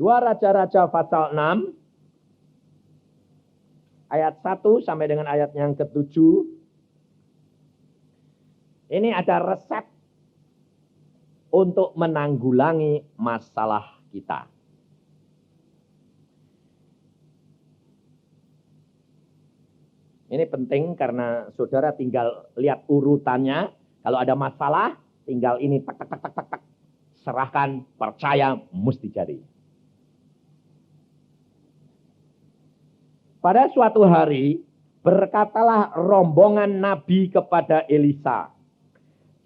2 Raja-Raja pasal 6, ayat 1 sampai dengan ayat yang ke-7. Ini ada resep untuk menanggulangi masalah kita. Ini penting karena saudara tinggal lihat urutannya. Kalau ada masalah, tinggal ini tak, serahkan, percaya, mesti jadi. Pada suatu hari, berkatalah rombongan Nabi kepada Elisa,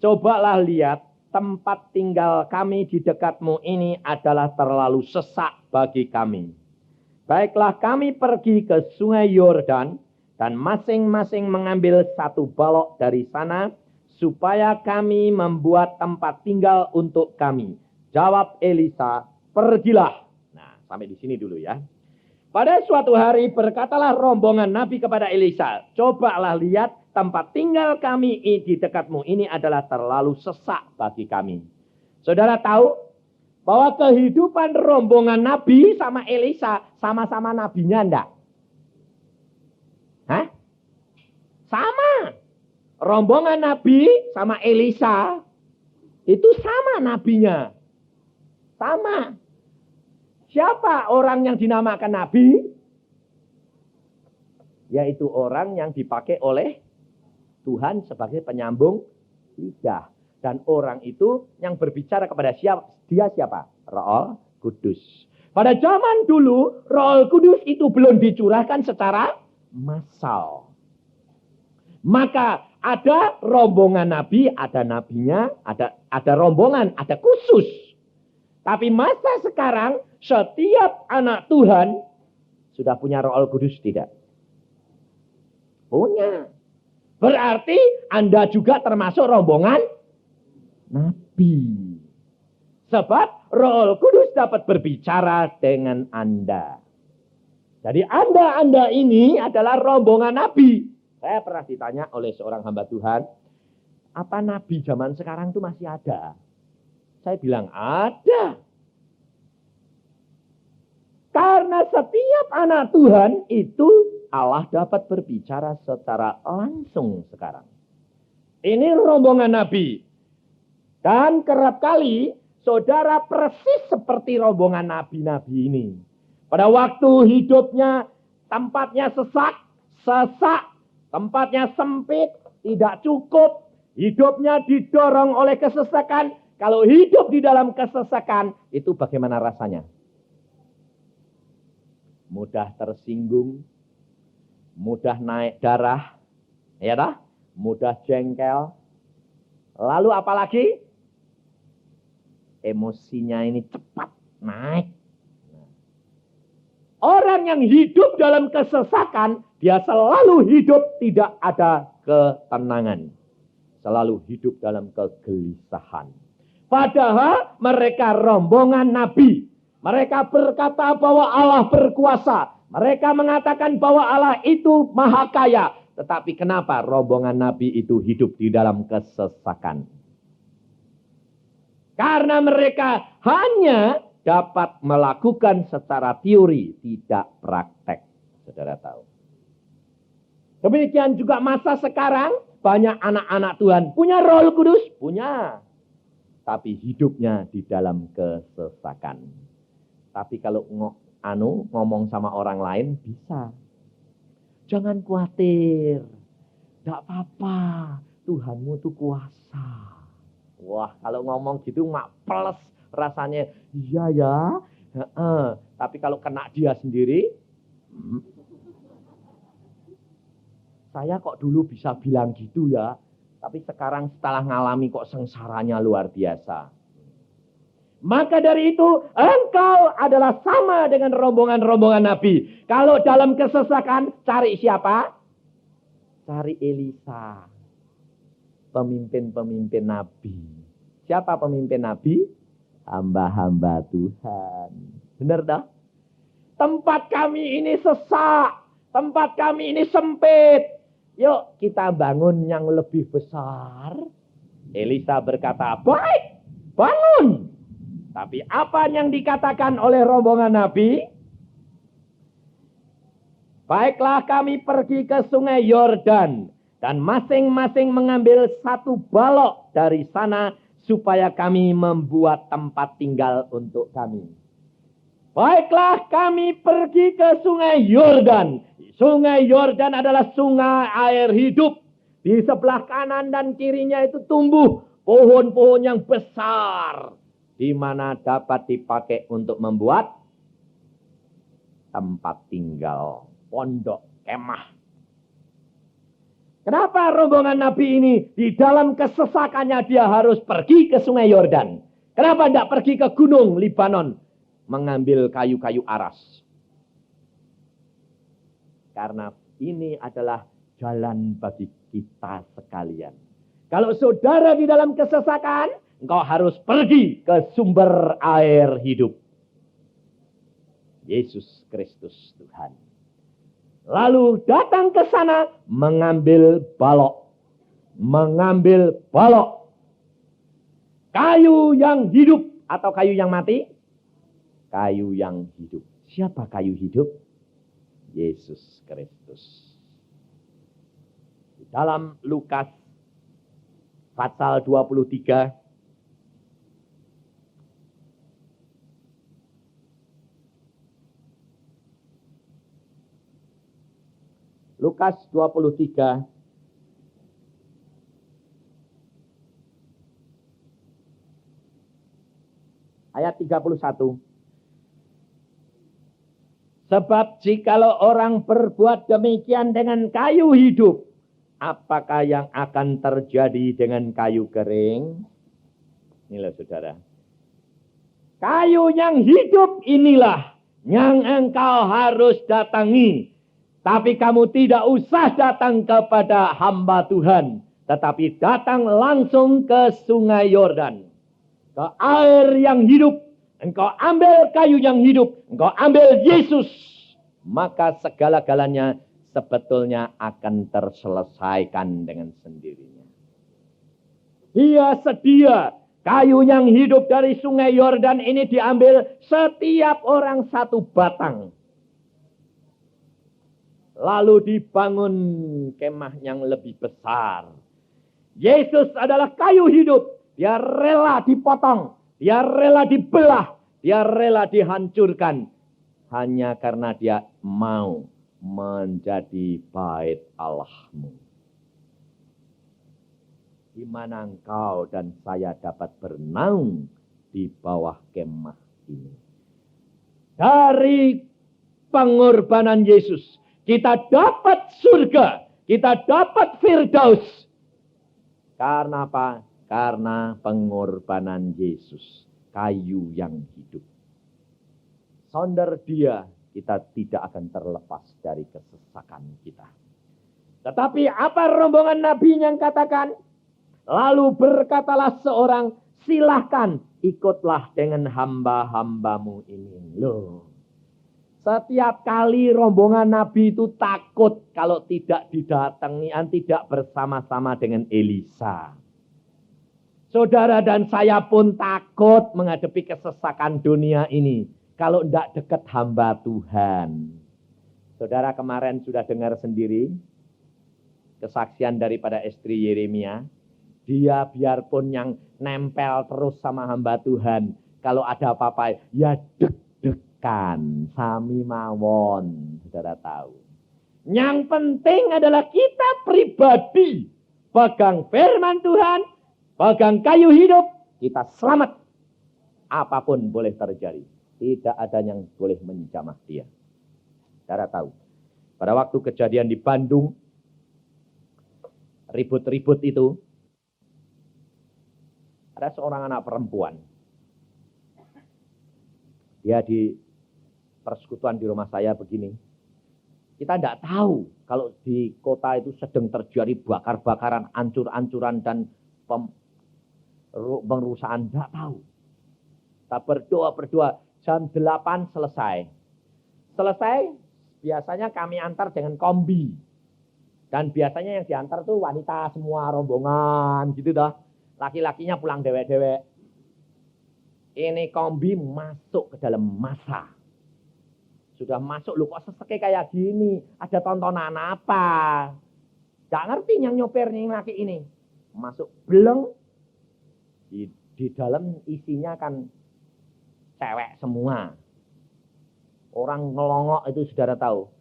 "Cobalah lihat, tempat tinggal kami di dekatmu ini adalah terlalu sesak bagi kami. Baiklah kami pergi ke sungai Yordan, dan masing-masing mengambil 1 balok dari sana, supaya kami membuat tempat tinggal untuk kami." Jawab Elisa, "Pergilah." Nah, sampai di sini dulu ya. Pada suatu hari berkatalah rombongan Nabi kepada Elisa, "Cobalah lihat, tempat tinggal kami di dekatmu ini adalah terlalu sesak bagi kami." Saudara tahu bahwa kehidupan rombongan Nabi sama Elisa sama-sama nabinya enggak? Hah? Sama. Rombongan Nabi sama Elisa itu sama nabinya. Sama. Siapa orang yang dinamakan nabi? Yaitu orang yang dipakai oleh Tuhan sebagai penyambung lidah. Dan orang itu yang berbicara kepada dia siapa? Roh Kudus. Pada zaman dulu, Roh Kudus itu belum dicurahkan secara massal. Maka ada rombongan nabi, ada nabinya, ada rombongan, ada khusus. Tapi masa sekarang, setiap anak Tuhan sudah punya Roh Kudus tidak? Punya. Berarti Anda juga termasuk rombongan nabi. Sebab Roh Kudus dapat berbicara dengan Anda. Jadi Anda ini adalah rombongan nabi. Saya pernah ditanya oleh seorang hamba Tuhan, apa nabi zaman sekarang itu masih ada? Saya bilang ada. Karena setiap anak Tuhan itu Allah dapat berbicara secara langsung sekarang. Ini rombongan nabi. Dan kerap kali saudara persis seperti rombongan nabi-nabi ini. Pada waktu hidupnya tempatnya sesak, tempatnya sempit, tidak cukup, hidupnya didorong oleh kesesakan. Kalau hidup di dalam kesesakan, itu bagaimana rasanya? Mudah tersinggung, mudah naik darah, ya dah? Mudah jengkel. Lalu apalagi? Emosinya ini cepat naik. Orang yang hidup dalam kesesakan, dia selalu hidup tidak ada ketenangan. Selalu hidup dalam kegelisahan. Padahal mereka rombongan nabi. Mereka berkata bahwa Allah berkuasa. Mereka mengatakan bahwa Allah itu maha kaya. Tetapi kenapa rombongan nabi itu hidup di dalam kesesakan? Karena mereka hanya dapat melakukan secara teori, tidak praktek. Saudara tahu. Demikian juga masa sekarang, banyak anak-anak Tuhan punya Roh Kudus, punya. Tapi hidupnya di dalam kesesakan. Tapi kalau ngomong sama orang lain, bisa. Jangan khawatir. Tidak apa-apa. Tuhanmu itu kuasa. Wah, kalau ngomong gitu mak plus rasanya. Iya ya. Tapi kalau kena dia sendiri. Saya kok dulu bisa bilang gitu ya. Tapi sekarang setelah ngalami kok sengsaranya luar biasa. Maka dari itu, engkau adalah sama dengan rombongan-rombongan nabi. Kalau dalam kesesakan, cari siapa? Cari Elisa. Pemimpin-pemimpin nabi. Siapa pemimpin nabi? Hamba-hamba Tuhan. Benar dah? Tempat kami ini sesak. Tempat kami ini sempit. Yuk kita bangun yang lebih besar. Elisa berkata, baik, bangun. Tapi apa yang dikatakan oleh rombongan Nabi? Baiklah kami pergi ke sungai Yordan dan masing-masing mengambil satu balok dari sana supaya kami membuat tempat tinggal untuk kami. Baiklah kami pergi ke sungai Yordan. Sungai Yordan adalah sungai air hidup. Di sebelah kanan dan kirinya itu tumbuh pohon-pohon yang besar, di mana dapat dipakai untuk membuat tempat tinggal, pondok, kemah. Kenapa rombongan Nabi ini di dalam kesesakannya dia harus pergi ke sungai Yordan? Kenapa tidak pergi ke gunung Libanon mengambil kayu-kayu aras? Karena ini adalah jalan bagi kita sekalian. Kalau saudara di dalam kesesakan, engkau harus pergi ke sumber air hidup. Yesus Kristus Tuhan. Lalu datang ke sana mengambil balok. Mengambil balok. Kayu yang hidup atau kayu yang mati? Kayu yang hidup. Siapa kayu hidup? Yesus Kristus. Dalam Lukas pasal 23 Lukas 23 ayat 31. Sebab jikalau orang berbuat demikian dengan kayu hidup, apakah yang akan terjadi dengan kayu kering? Inilah saudara. Kayu yang hidup inilah yang engkau harus datangi. Tapi kamu tidak usah datang kepada hamba Tuhan. Tetapi datang langsung ke sungai Yordan. Ke air yang hidup. Engkau ambil kayu yang hidup. Engkau ambil Yesus. Maka segala-galanya sebetulnya akan terselesaikan dengan sendirinya. Dia sedia. Kayu yang hidup dari sungai Yordan ini diambil setiap orang satu batang. Lalu dibangun kemah yang lebih besar. Yesus adalah kayu hidup. Dia rela dipotong. Dia rela dibelah. Dia rela dihancurkan. Hanya karena dia mau menjadi bait Allahmu. Di mana engkau dan saya dapat bernaung di bawah kemah ini. Dari pengorbanan Yesus, kita dapat surga. Kita dapat Firdaus. Karena apa? Karena pengorbanan Yesus. Kayu yang hidup. Sonder dia, kita tidak akan terlepas dari kesesakan kita. Tetapi apa rombongan Nabi yang katakan? Lalu berkatalah seorang, silahkan ikutlah dengan hamba-hambamu ini. Loh. Setiap kali rombongan Nabi itu takut kalau tidak didatangi, tidak bersama-sama dengan Elisa. Saudara dan saya pun takut menghadapi kesesakan dunia ini kalau tidak dekat hamba Tuhan. Saudara kemarin sudah dengar sendiri kesaksian daripada istri Yeremia. Dia biarpun yang nempel terus sama hamba Tuhan, kalau ada apa-apa ya deg-degan, sami mawon, saudara tahu. Yang penting adalah kita pribadi pegang firman Tuhan, pegang kayu hidup, kita selamat. Apapun boleh terjadi, tidak ada yang boleh menjamah dia. Saudara tahu, pada waktu kejadian di Bandung, ribut-ribut itu, ada seorang anak perempuan. Dia di persekutuan di rumah saya begini. Kita tidak tahu kalau di kota itu sedang terjadi bakar-bakaran, ancur-ancuran dan pengerusakan. Tidak tahu. Kita berdoa jam 8 selesai. Selesai, biasanya kami antar dengan kombi. Dan biasanya yang diantar tuh wanita semua rombongan gitu dah. Laki-lakinya pulang dewek-dewek. Ini kombi masuk ke dalam masa. Sudah masuk, lu kok seseknya kayak gini? Ada tontonan apa? Gak ngerti yang nyopir yang laki ini. Masuk beleng. Di dalam isinya kan cewek semua. Orang ngelongok itu saudara tahu.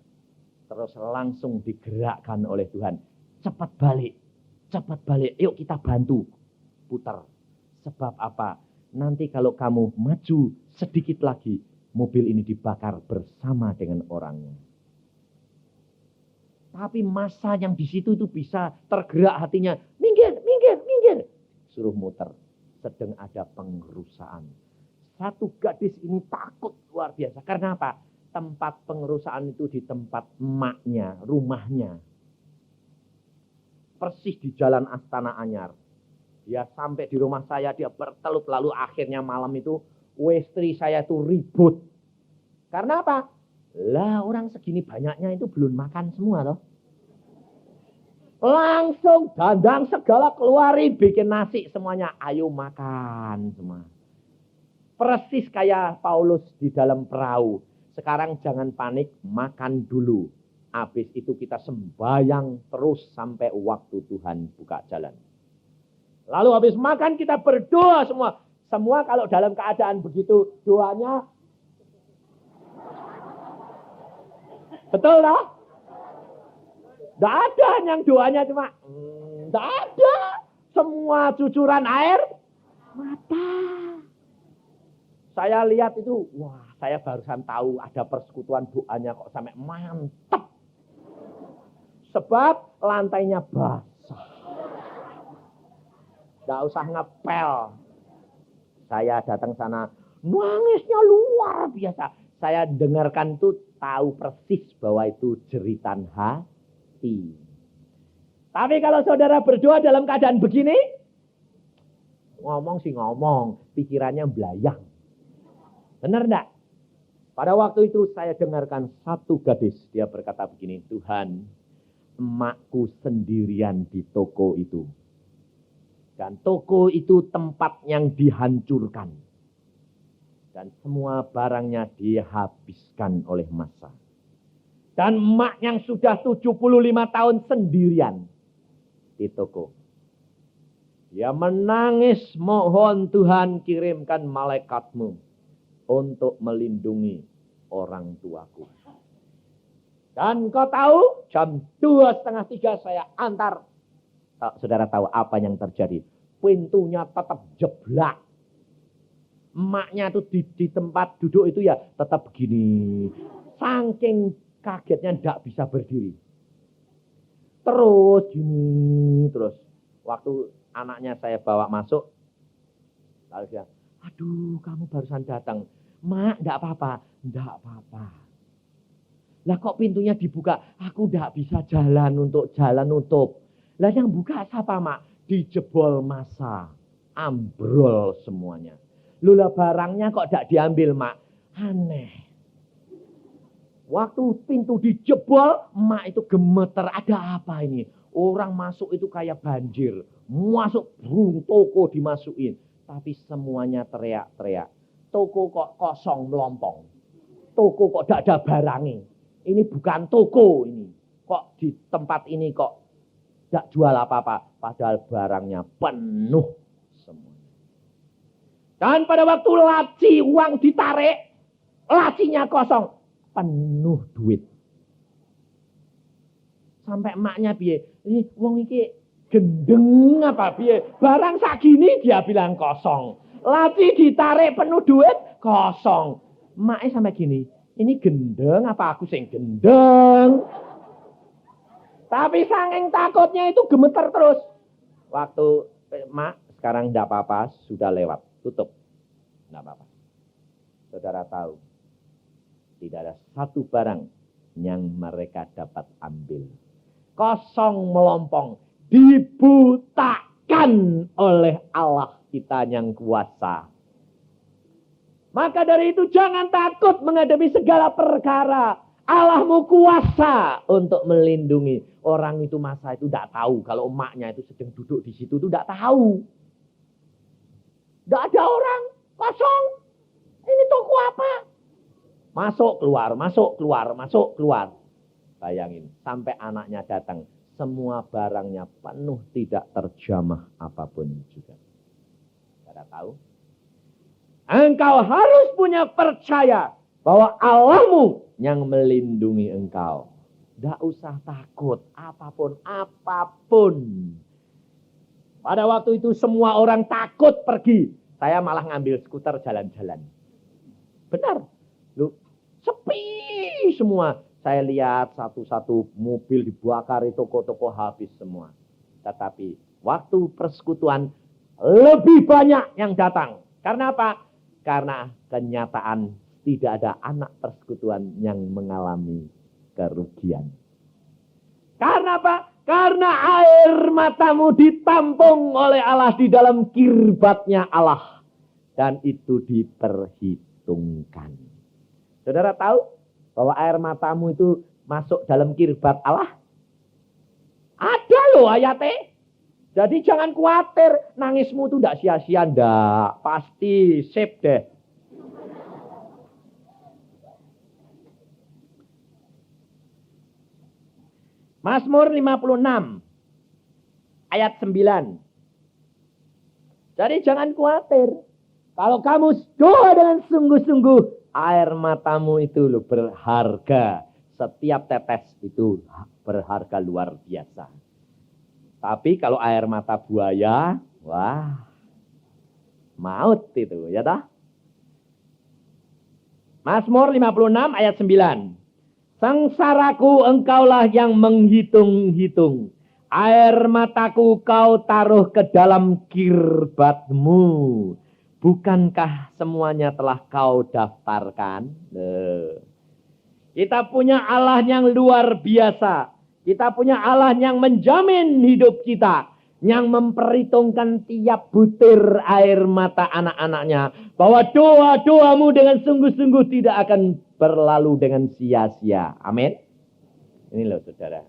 Terus langsung digerakkan oleh Tuhan. Cepat balik. Cepat balik. Yuk kita bantu. Putar. Sebab apa? Nanti kalau kamu maju sedikit lagi, mobil ini dibakar bersama dengan orangnya. Tapi masa yang di situ itu bisa tergerak hatinya. Minggir, minggir, minggir. Suruh muter. Sedang ada pengerusaan. Satu gadis ini takut luar biasa. Karena apa? Tempat pengerusaan itu di tempat emaknya, rumahnya. Persis di jalan Astana Anyar. Dia sampai di rumah saya, dia bertelut. Lalu akhirnya malam itu, istri saya itu ribut. Karena apa? Lah orang segini banyaknya itu belum makan semua loh. Langsung dandang segala keluarin, bikin nasi semuanya. Ayo makan semua. Persis kayak Paulus di dalam perahu. Sekarang jangan panik, makan dulu. Habis itu kita sembahyang terus sampai waktu Tuhan buka jalan. Lalu habis makan kita berdoa semua. Semua kalau dalam keadaan begitu doanya. Betul lah? Tidak ada yang doanya cuma. Tidak ada. Semua cucuran air mata. Saya lihat itu. Wah, saya barusan tahu ada persekutuan doanya kok sampai mantap. Sebab lantainya basah. Tidak usah ngepel. Saya datang sana, nangisnya luar biasa. Saya dengarkan tuh tahu persis bahwa itu jeritan hati. Tapi kalau saudara berdoa dalam keadaan begini, ngomong sih ngomong, pikirannya belayang. Benar enggak? Pada waktu itu saya dengarkan satu gadis, dia berkata begini, Tuhan, emakku sendirian di toko itu. Dan toko itu tempat yang dihancurkan. Dan semua barangnya dihabiskan oleh massa. Dan emak yang sudah 75 tahun sendirian di toko. Dia menangis, mohon Tuhan kirimkan malaikatmu untuk melindungi orang tuaku. Dan kau tahu, jam 2:30 saya antar. Saudara tahu apa yang terjadi? Pintunya tetap jeblak. Emaknya tuh di tempat duduk itu ya tetap begini. Saking kagetnya tidak bisa berdiri. Terus gini terus. Waktu anaknya saya bawa masuk. Lalu dia, aduh kamu barusan datang. Mak, tidak apa-apa. Tidak apa-apa. Lah kok pintunya dibuka? Aku tidak bisa jalan nutup. Lah yang buka siapa mak? Dijebol massa. Ambrol semuanya. Lula barangnya kok tidak diambil mak? Aneh. Waktu pintu dijebol, mak itu gemeter. Ada apa ini? Orang masuk itu kayak banjir. Masuk burung toko dimasukin. Tapi semuanya teriak-teriak. Toko kok kosong melompong. Toko kok tidak ada barangnya. Ini bukan toko ini. Kok di tempat ini kok tidak jual apa-apa. Padahal barangnya penuh semua. Dan pada waktu laci uang ditarik. Lacinya kosong. Penuh duit. Sampai emaknya piye. Ini uang ini gendeng apa piye. Barang sagini dia bilang kosong. Laci ditarik penuh duit. Kosong. Emaknya sampai gini. Ini gendeng apa aku sing gendeng. Tapi saking takutnya itu gemeter terus. Waktu, mak, sekarang tidak apa-apa, sudah lewat. Tutup. Tidak apa-apa. Saudara tahu, tidak ada satu barang yang mereka dapat ambil. Kosong melompong. Dibutakan oleh Allah kita yang kuasa. Maka dari itu jangan takut menghadapi segala perkara. Allahmu kuasa untuk melindungi. Orang itu masa itu tidak tahu. Kalau emaknya itu sedang duduk di situ itu tidak tahu. Tidak ada orang. Kosong. Ini toko apa? Masuk, keluar, masuk, keluar, masuk, keluar. Bayangin, sampai anaknya datang. Semua barangnya penuh, tidak terjamah apapun juga. Saudara tahu? Engkau harus punya percaya bahwa Allahmu yang melindungi engkau. Tidak usah takut, apapun. Pada waktu itu semua orang takut pergi. Saya malah ngambil skuter jalan-jalan. Benar. Loh, sepi semua. Saya lihat satu-satu mobil dibakar, toko-toko habis semua. Tetapi waktu persekutuan lebih banyak yang datang. Karena apa? Karena kenyataan tidak ada anak persekutuan yang mengalami kerugian. Karena apa? Karena air matamu ditampung oleh Allah di dalam kirbatnya Allah. Dan itu diperhitungkan. Saudara tahu bahwa air matamu itu masuk dalam kirbat Allah? Ada loh ayatnya. Jadi jangan khawatir, nangismu itu tidak sia-sia, ndak. Pasti sip deh. Mazmur 56 ayat 9. Jadi jangan khawatir. Kalau kamu doa dengan sungguh-sungguh, air matamu itu loh berharga. Setiap tetes itu berharga luar biasa. Tapi kalau air mata buaya, wah, maut itu, ya toh? Mazmur 56 ayat 9. Sengsaraku engkaulah yang menghitung-hitung. Air mataku kau taruh ke dalam kirbatmu. Bukankah semuanya telah kau daftarkan? Kita punya Allah yang luar biasa. Kita punya Allah yang menjamin hidup kita. Yang memperhitungkan tiap butir air mata anak-anaknya. Bahwa doa-doamu dengan sungguh-sungguh tidak akan berlalu dengan sia-sia. Amin. Ini loh saudara.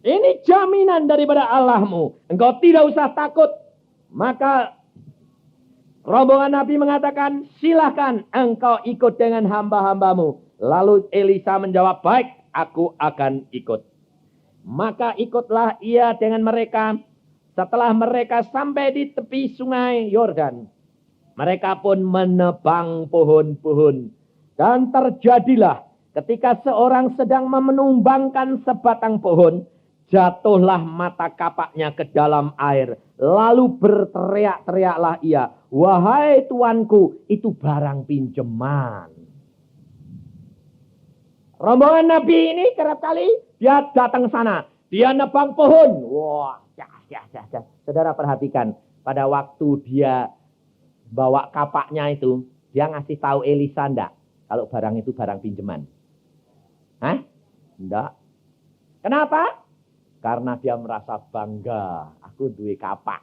Ini jaminan daripada Allahmu. Engkau tidak usah takut. Maka rombongan Nabi mengatakan, silahkan engkau ikut dengan hamba-hambamu. Lalu Elisa menjawab, baik, aku akan ikut. Maka ikutlah ia dengan mereka. Setelah mereka sampai di tepi sungai Yordan, mereka pun menebang pohon-pohon. Dan terjadilah ketika seorang sedang menumbangkan sebatang pohon, jatuhlah mata kapaknya ke dalam air. Lalu berteriak-teriaklah ia, wahai tuanku, itu barang pinjaman. Rombongan Nabi ini kerap kali dia datang sana. Dia nebang pohon. Wah, saudara perhatikan. Pada waktu dia bawa kapaknya itu, dia ngasih tahu Elisa enggak? Kalau barang itu barang pinjaman. Hah? Enggak. Kenapa? Karena dia merasa bangga. Aku duwe kapak.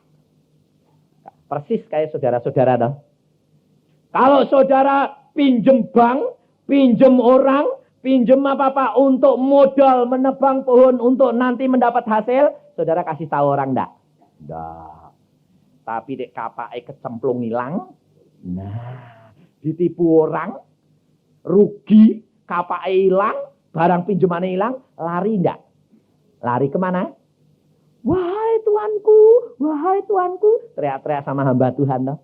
Persis kayak saudara-saudara toh. Kalau saudara pinjem bank, pinjem orang, pinjem apa-apa untuk modal menebang pohon untuk nanti mendapat hasil, saudara kasih tahu orang enggak? Enggak. Tapi dek kapake kecemplung hilang. Nah, ditipu orang, rugi, kapake hilang, barang pinjamannya hilang, lari enggak? Lari kemana? Wahai tuanku, teriak-teriak sama hamba Tuhan toh.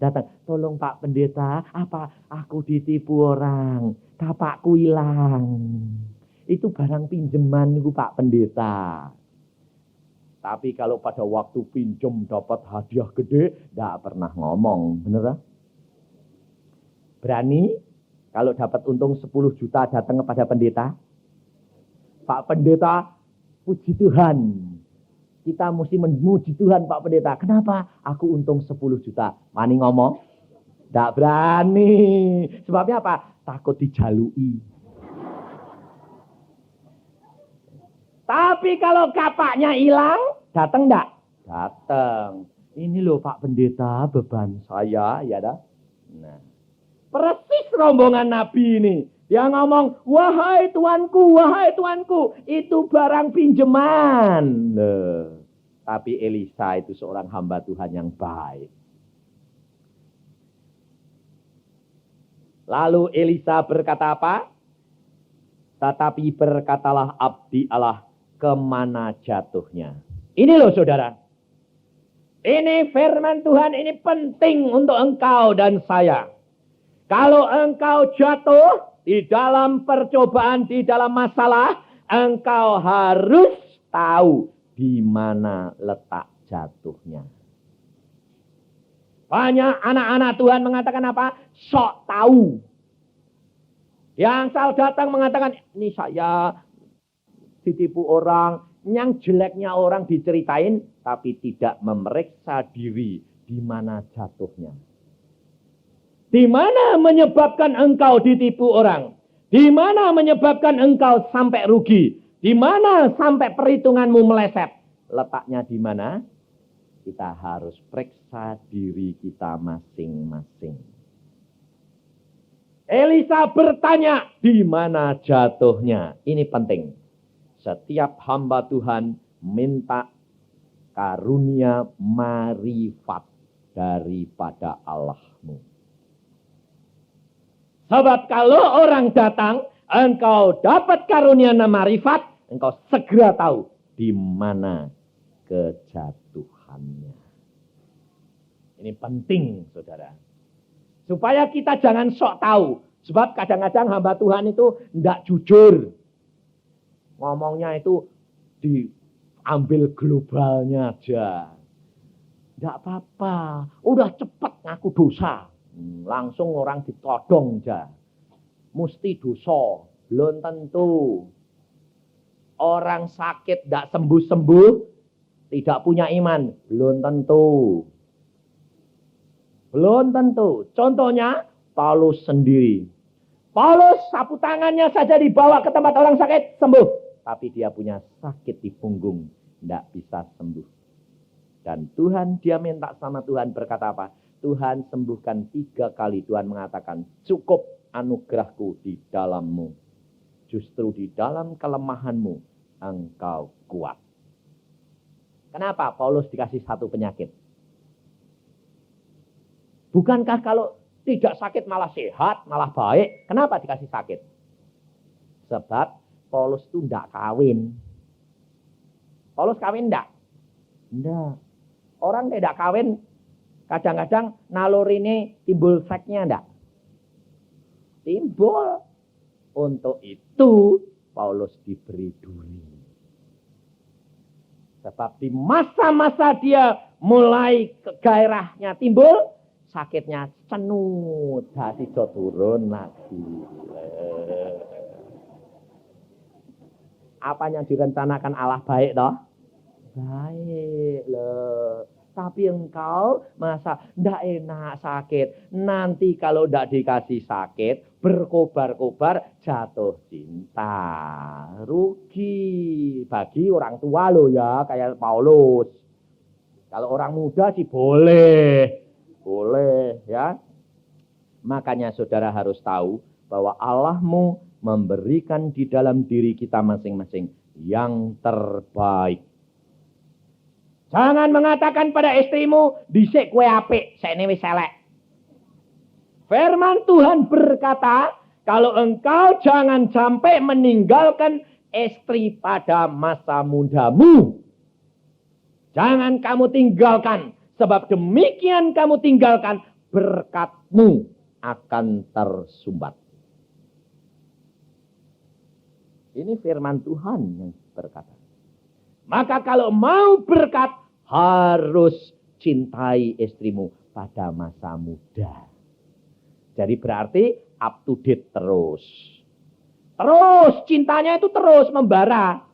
Datang, tolong Pak Pendeta, apa aku ditipu orang, kapakku hilang. Itu barang pinjaman itu Pak Pendeta. Tapi kalau pada waktu pinjam dapat hadiah gede, tidak pernah ngomong, bener tak? Berani kalau dapat untung 10 juta datang kepada pendeta? Pak Pendeta, puji Tuhan. Kita mesti memuji Tuhan Pak Pendeta. Kenapa? Aku untung 10 juta. Wani ngomong? Tidak berani. Sebabnya apa? Takut dijalui. Tapi kalau kapaknya hilang, datang enggak? Datang. Ini loh Pak Pendeta, beban saya, ya dah. Nah, persis rombongan Nabi ini. Dia ngomong, wahai tuanku, itu barang pinjaman. Tapi Elisa itu seorang hamba Tuhan yang baik. Lalu Elisa berkata apa? Tetapi berkatalah abdi Allah, kemana jatuhnya? Ini loh saudara. Ini firman Tuhan, ini penting untuk engkau dan saya. Kalau engkau jatuh di dalam percobaan, di dalam masalah, engkau harus tahu di mana letak jatuhnya. Banyak anak-anak Tuhan mengatakan apa? Sok tahu. Yang asal datang mengatakan, ini saya ditipu orang, yang jeleknya orang diceritain, tapi tidak memeriksa diri di mana jatuhnya. Di mana menyebabkan engkau ditipu orang? Di mana menyebabkan engkau sampai rugi? Di mana sampai perhitunganmu meleset? Letaknya di mana? Kita harus periksa diri kita masing-masing. Elisa bertanya, di mana jatuhnya? Ini penting. Setiap hamba Tuhan minta karunia marifat daripada Allahmu. Sebab kalau orang datang, engkau dapat karunia marifat, engkau segera tahu di mana kejatuhannya. Ini penting, saudara. Supaya kita jangan sok tahu. Sebab kadang-kadang hamba Tuhan itu tidak jujur. Ngomongnya itu diambil globalnya aja. Tidak apa-apa. Udah cepat ngaku dosa. Langsung orang ditodong aja. Mesti dosa. Belum tentu. Orang sakit tidak sembuh-sembuh. Tidak punya iman. Belum tentu. Belum tentu. Contohnya, Paulus sendiri. Paulus sapu tangannya saja dibawa ke tempat orang sakit, sembuh. Tapi dia punya sakit di punggung. Tidak bisa sembuh. Dan Tuhan, dia minta sama Tuhan berkata apa? Tuhan sembuhkan 3 kali. Tuhan mengatakan, cukup anugerahku di dalammu. Justru di dalam kelemahanmu, engkau kuat. Kenapa Paulus dikasih 1 penyakit? Bukankah kalau tidak sakit malah sehat, malah baik? Kenapa dikasih sakit? Sebab Paulus itu tidak kawin. Paulus kawin tidak? Tidak. Orang tidak kawin, kadang-kadang nalurine timbul seksnya tidak? Timbul. Untuk itu Paulus diberi duri. Sebab di masa-masa dia mulai gairahnya timbul, sakitnya cenut, dadi turun lagi. Apa yang direncanakan Allah baik toh? Baik loh. Tapi engkau masa ndak enak sakit. Nanti kalau ndak dikasih sakit, berkobar-kobar jatuh cinta. Rugi bagi orang tua lo ya, kayak Paulus. Kalau orang muda sih boleh. Boleh ya. Makanya saudara harus tahu bahwa Allahmu memberikan di dalam diri kita masing-masing yang terbaik. Jangan mengatakan pada istrimu, dhisik kowe apik, sakne wis elek. Firman Tuhan berkata, kalau engkau jangan sampai meninggalkan istri pada masa mudamu. Jangan kamu tinggalkan. Sebab demikian kamu tinggalkan, berkatmu akan tersumbat. Ini firman Tuhan yang berkata. Maka kalau mau berkat, harus cintai istrimu pada masa muda. Jadi berarti up to date terus. Terus, cintanya itu terus membara.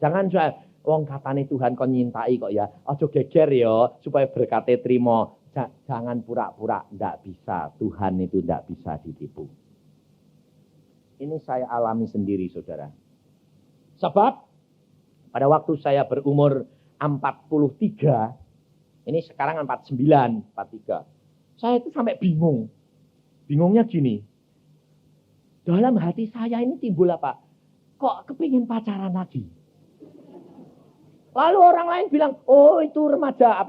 Jangan saya... Wong katane Tuhan kon nyintai kok ya. Aja geger ya supaya berkate trimo. Jangan pura-pura ndak bisa. Tuhan itu ndak bisa ditipu. Ini saya alami sendiri saudara. Sebab pada waktu saya berumur 43, ini sekarang 49, 43. Saya itu sampai bingung. Bingungnya gini. Dalam hati saya ini timbul apa? Kok kepingin pacaran lagi? Lalu orang lain bilang, oh itu remaja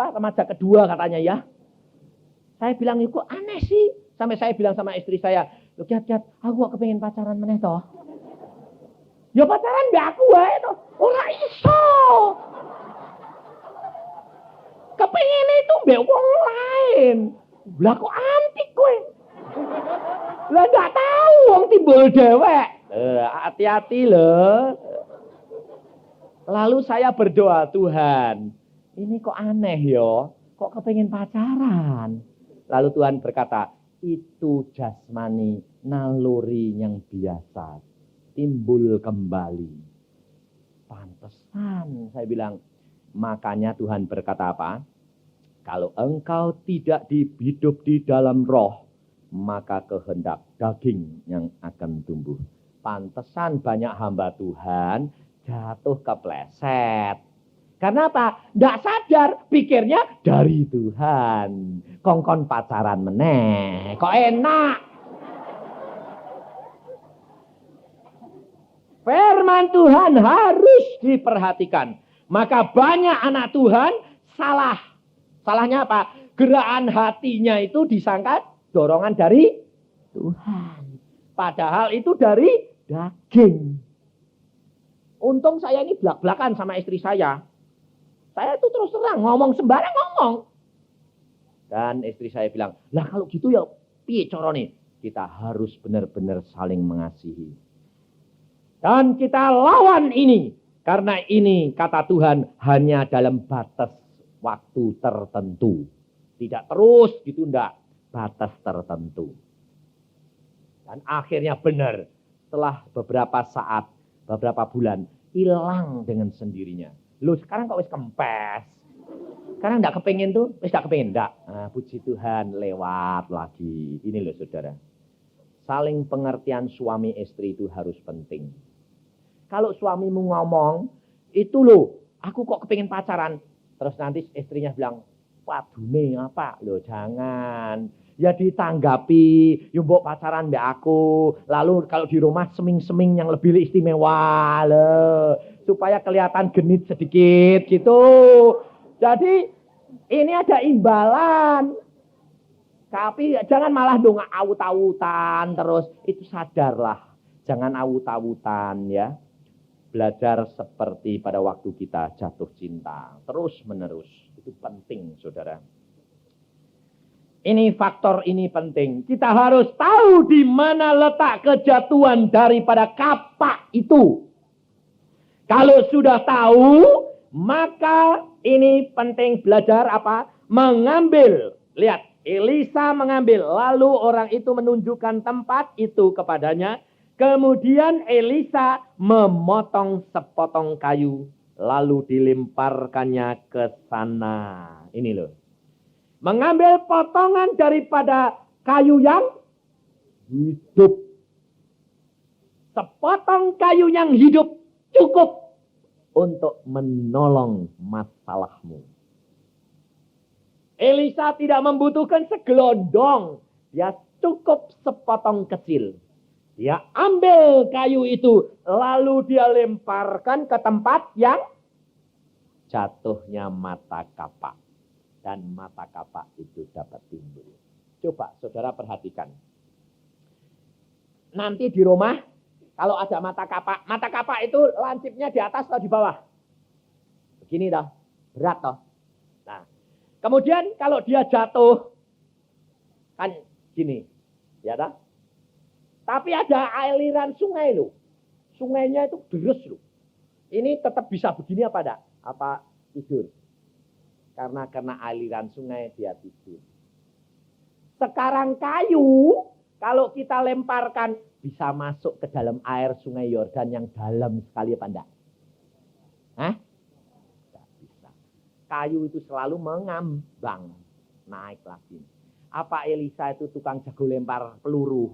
kedua katanya ya. Saya bilang, kok aneh sih. Sampai saya bilang sama istri saya, Lho Kiat, aku kok kepengin pacaran meneh toh. Ya pacaran mbek aku wae toh. Ora iso. Kepengin itu mbek wong lain. Lah kok antik kowe. Lah nggak tahu wong timbul dewek. Hati-hati loh. Lalu saya berdoa, Tuhan, ini kok aneh ya, kok kepengen pacaran. Lalu Tuhan berkata, itu jasmani, naluri yang biasa, timbul kembali. Pantesan, saya bilang, makanya Tuhan berkata apa? Kalau engkau tidak hidup di dalam roh, maka kehendak daging yang akan tumbuh. Pantesan banyak hamba Tuhan jatuh kepleset. Karena apa? Nggak sadar, pikirnya dari Tuhan. Kongkon pacaran meneh, kok enak. Firman Tuhan harus diperhatikan. Maka banyak anak Tuhan salah. Salahnya apa? Gerakan hatinya itu disangka dorongan dari Tuhan. Padahal itu dari daging. Untung saya ini belak-belakan sama istri saya. Saya itu terus terang ngomong sembarang ngomong. Dan istri saya bilang, lah kalau gitu ya piye carane? Kita harus benar-benar saling mengasihi. Dan kita lawan ini. Karena ini kata Tuhan hanya dalam batas waktu tertentu. Tidak terus gitu enggak. Batas tertentu. Dan akhirnya benar. Setelah beberapa saat, beberapa bulan, hilang dengan sendirinya. Loh sekarang kok wis kempes. Sekarang enggak kepengen tuh, wis enggak kepengen enggak. Nah, puji Tuhan lewat lagi. Ini loh saudara. Saling pengertian suami istri itu harus penting. Kalau suamimu ngomong, itu loh, aku kok kepengen pacaran. Terus nanti istrinya bilang, wadune apa? Loh jangan. Ya ditanggapi, yuk mbok pacaran mbak aku. Lalu kalau di rumah seming-seming yang lebih istimewa. Loh. Supaya kelihatan genit sedikit gitu. Jadi ini ada imbalan. Tapi jangan malah dong awut-awutan terus. Itu sadarlah. Jangan awut-awutan ya. Belajar seperti pada waktu kita jatuh cinta. Terus menerus. Itu penting saudara. Ini faktor ini penting. Kita harus tahu di mana letak kejatuhan daripada kapak itu. Kalau sudah tahu, maka ini penting belajar apa? Mengambil. Lihat, Elisa mengambil. Lalu orang itu menunjukkan tempat itu kepadanya. Kemudian Elisa memotong sepotong kayu. Lalu dilemparkannya ke sana. Ini loh. Mengambil potongan daripada kayu yang hidup. Sepotong kayu yang hidup cukup untuk menolong masalahmu. Elisa tidak membutuhkan segelondong. Dia cukup sepotong kecil. Dia ambil kayu itu. Lalu dia lemparkan ke tempat yang jatuhnya mata kapak. Dan mata kapak itu dapat timbul. Coba saudara perhatikan. Nanti di rumah, kalau ada mata kapak itu lancipnya di atas atau di bawah? Begini dah, berat toh. Nah, kemudian kalau dia jatuh, kan gini, ya dah. Tapi ada aliran sungai loh. Sungainya itu deres loh. Ini tetap bisa begini apa enggak? Apa tidur? Karena kena aliran sungai dia tidur. Sekarang kayu, kalau kita lemparkan, bisa masuk ke dalam air sungai Yordan yang dalam sekali apa enggak? Hah? Tidak bisa. Kayu itu selalu mengambang. Naik lagi. Apa Elisa itu tukang jago lempar peluru?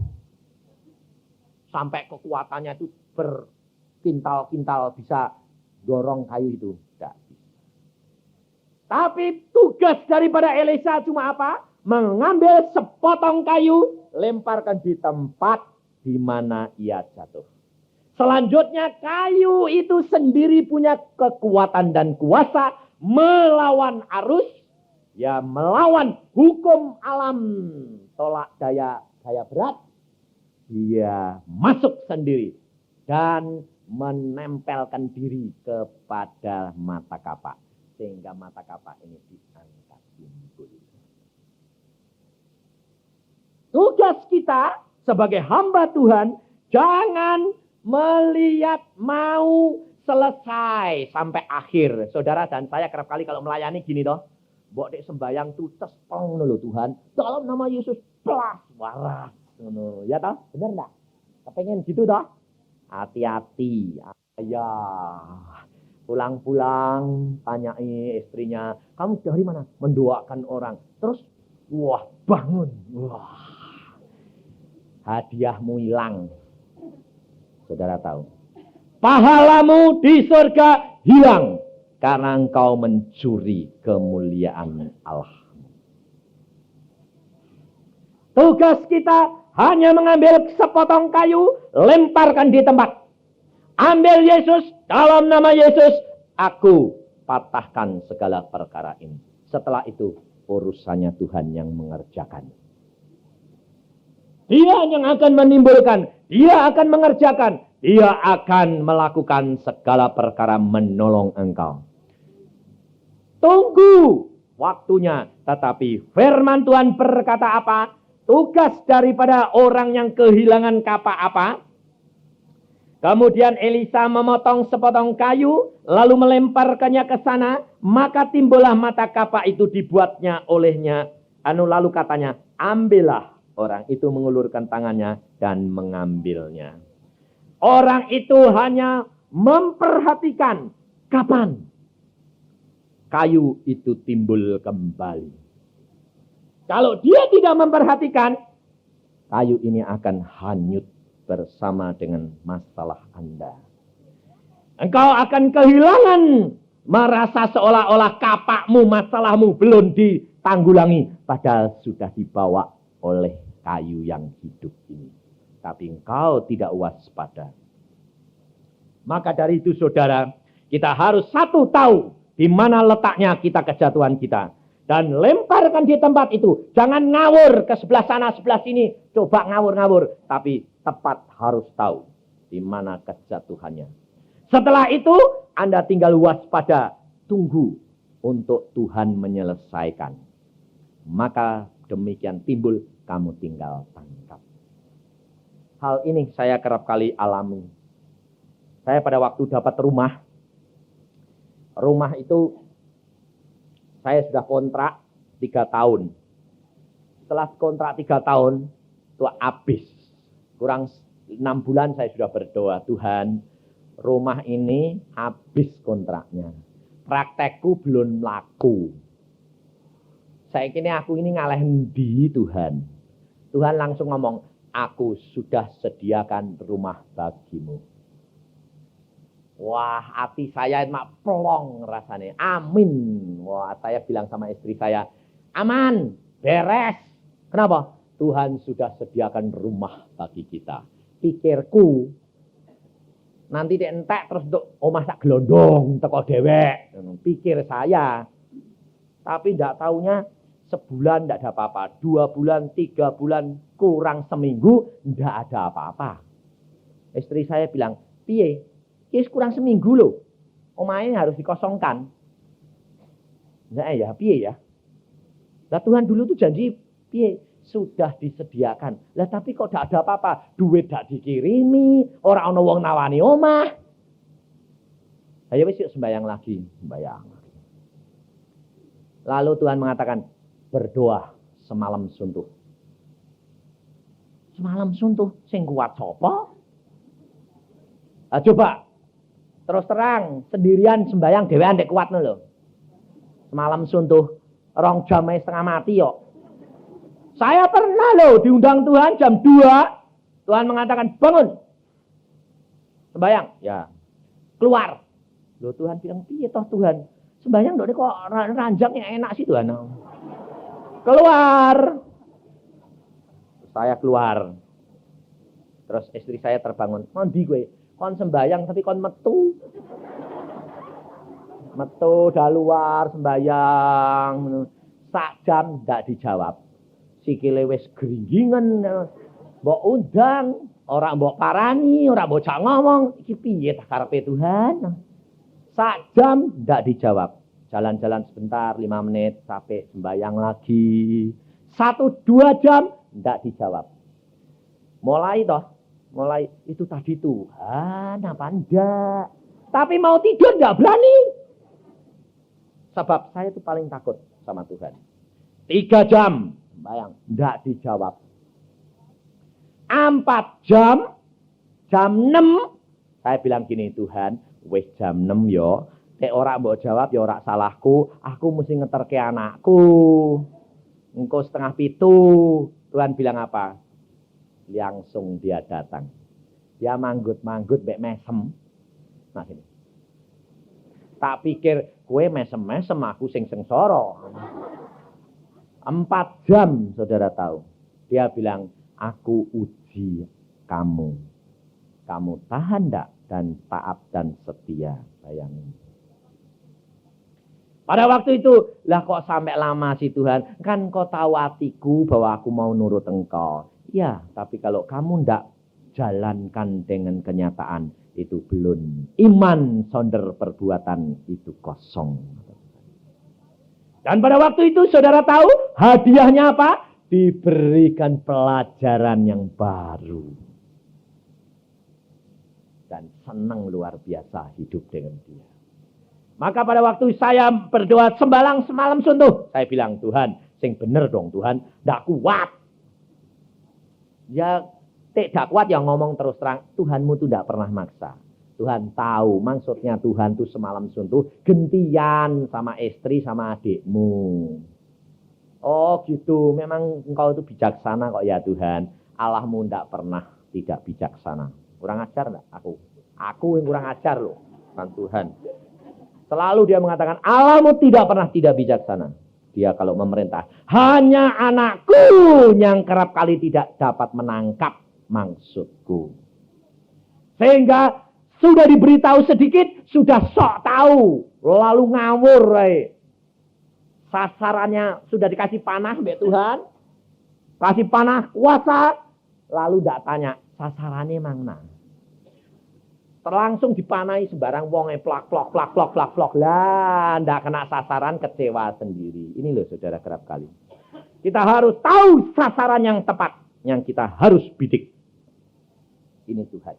Sampai kekuatannya itu berkintal-kintal bisa dorong kayu itu. Tidak. Tapi tugas daripada Elisa cuma apa? Mengambil sepotong kayu, lemparkan di tempat di mana ia jatuh. Selanjutnya kayu itu sendiri punya kekuatan dan kuasa melawan arus, ya melawan hukum alam, tolak daya berat. dia masuk sendiri dan menempelkan diri kepada mata kapak. Sehingga mata kapak ini diangkat timbul. Tugas kita sebagai hamba Tuhan, jangan melihat mau selesai sampai akhir. Saudara dan saya kerap kali kalau melayani gini toh. Mbok dek sembayang tuh cespong lho Tuhan. Dalam nama Yesus pelas waras. Ya toh? Bener enggak? Kepengen gitu toh? Hati-hati. Ya. Pulang-pulang tanyai istrinya, "Kamu dari mana?" Mendoakan orang. Terus wah, bangun. Wah. Hadiahmu hilang. Saudara tahu. Pahalamu di surga hilang. Karena engkau mencuri kemuliaan Allah. Tugas kita hanya mengambil sepotong kayu, lemparkan di tempat. Ambil Yesus, dalam nama Yesus, aku patahkan segala perkara ini. Setelah itu, urusannya Tuhan yang mengerjakan. Dia yang akan menimbulkan, dia akan mengerjakan, dia akan melakukan segala perkara menolong engkau. Tunggu waktunya. Tetapi firman Tuhan berkata apa? Tugas daripada orang yang kehilangan kapak apa? Kemudian Elisa memotong sepotong kayu, lalu melemparkannya ke sana, maka timbullah mata kapak itu dibuatnya olehnya. Lalu katanya, ambillah. Orang itu mengulurkan tangannya dan mengambilnya. Orang itu hanya memperhatikan kapan kayu itu timbul kembali. Kalau dia tidak memperhatikan, kayu ini akan hanyut bersama dengan masalah Anda. Engkau akan kehilangan merasa seolah-olah kapakmu, masalahmu belum ditanggulangi. Padahal sudah dibawa oleh kayu yang hidup ini. Tapi engkau tidak waspada. Maka dari itu saudara, kita harus satu tahu di mana letaknya kita kejatuhan kita. Dan lemparkan di tempat itu. Jangan ngawur ke sebelah sana, sebelah sini. Coba ngawur-ngawur. Tapi tepat harus tahu di mana kejatuhannya. Setelah itu, Anda tinggal waspada. Tunggu untuk Tuhan menyelesaikan. Maka demikian timbul, kamu tinggal tangkap. Hal ini saya kerap kali alami. Saya pada waktu dapat rumah itu saya sudah kontrak 3 tahun. Setelah kontrak 3 tahun, itu habis. Kurang 6 bulan saya sudah berdoa, Tuhan, rumah ini habis kontraknya. Praktekku belum laku. Saya kira aku ini ngalahin di Tuhan. Tuhan langsung ngomong, aku sudah sediakan rumah bagimu. Wah, hati saya mak plong rasanya. Amin. Wah, saya bilang sama istri saya, aman, beres. Kenapa? Tuhan sudah sediakan rumah bagi kita. Pikirku, nanti dia entek terus untuk omah sak gelondong, teko dewek. Pikir saya. Tapi tidak taunya sebulan tidak ada apa-apa. 2 bulan, 3 bulan, kurang seminggu, tidak ada apa-apa. Istri saya bilang, piye? Kis kurang seminggu loh. Omahnya harus dikosongkan. Nah ya, piye ya? Lah Tuhan dulu tuh janji, piye? Sudah disediakan. Lah tapi kok tidak ada apa-apa. Duit tidak dikirimi. Orang wong nawani omah. Ayo wis yuk sembayang lagi. Sembayang. Lalu Tuhan mengatakan, berdoa semalam suntuh. Semalam suntuh. Sing kuat sapa? Nah, coba. Terus terang, sendirian sembayang dhewean ndek kuatno lho. Semalam suntuh 2 jam setengah mati yo. Saya pernah loh diundang Tuhan jam 2. Tuhan mengatakan, bangun. Sembayang. Ya. Keluar. Loh Tuhan bilang, piye toh Tuhan? Sembayang kok ranjangnya enak sih Tuhan. Keluar. Saya keluar. Terus istri saya terbangun. Mandi gue. Kon sembayang tapi kon metu. Metu dah luar sembayang. Sak jam tidak dijawab. Sikile wis gringgingan. mbok undang, ora mbok parani, ora mbok jak ngomong, iki piye tak karepe Tuhan? Sak jam ndak dijawab. Jalan-jalan sebentar 5 menit sampai sembahyang lagi. 1-2 jam ndak dijawab. Mulai itu tadi Tuhan apa enggak? Tapi mau tidur ndak berani. Sebab saya itu paling takut sama Tuhan. 3 jam sembahyang ndak dijawab. 4 jam, jam 6, saya bilang gini, Tuhan, wis jam 6 yo, nek ora mbok jawab ya ora salahku, aku mesti ngeterke anakku. Engko 6:30, Tuhan bilang apa? Langsung dia datang. Dia manggut-manggut mek mesem. Nah sini. Tak pikir kowe mesem-mesem, aku sing sengsara. 4 jam, saudara tahu. Dia bilang, aku uji kamu. Kamu tahan enggak dan taat dan setia. Bayangin. Pada waktu itu, lah kok sampai lama sih Tuhan? Kan kau tahu hatiku bahwa aku mau nurut engkau. Ya, tapi kalau kamu enggak jalankan dengan kenyataan, itu belum. Iman sonder perbuatan itu kosong. Dan pada waktu itu saudara tahu hadiahnya apa? Diberikan pelajaran yang baru. Dan senang luar biasa hidup dengan dia. Maka pada waktu saya berdoa sembalang semalam suntuh. Saya bilang, Tuhan, sing bener dong Tuhan. Nggak kuat. Ya, tidak kuat yang ngomong terus terang. Tuhanmu tuh nggak pernah maksa. Tuhan tahu maksudnya Tuhan tuh semalam suntuh. Gentian sama istri sama adikmu. Oh gitu, memang engkau itu bijaksana kok ya Tuhan. Allahmu tidak pernah tidak bijaksana. Kurang ajar enggak aku? Aku yang kurang ajar loh, kan Tuhan. Selalu dia mengatakan, Allahmu tidak pernah tidak bijaksana. Dia kalau memerintah, hanya anakku yang kerap kali tidak dapat menangkap maksudku. Sehingga sudah diberitahu sedikit, sudah sok tahu. Lalu ngawur. Sasarannya sudah dikasih panah mbak Tuhan. Kasih panah kuasa. Lalu tidak tanya sasarannya mana. Terlangsung dipanahi sembarang wong plak lah, tidak kena sasaran, kecewa sendiri. Ini loh saudara kerap kali. Kita harus tahu sasaran yang tepat, yang kita harus bidik. Ini Tuhan.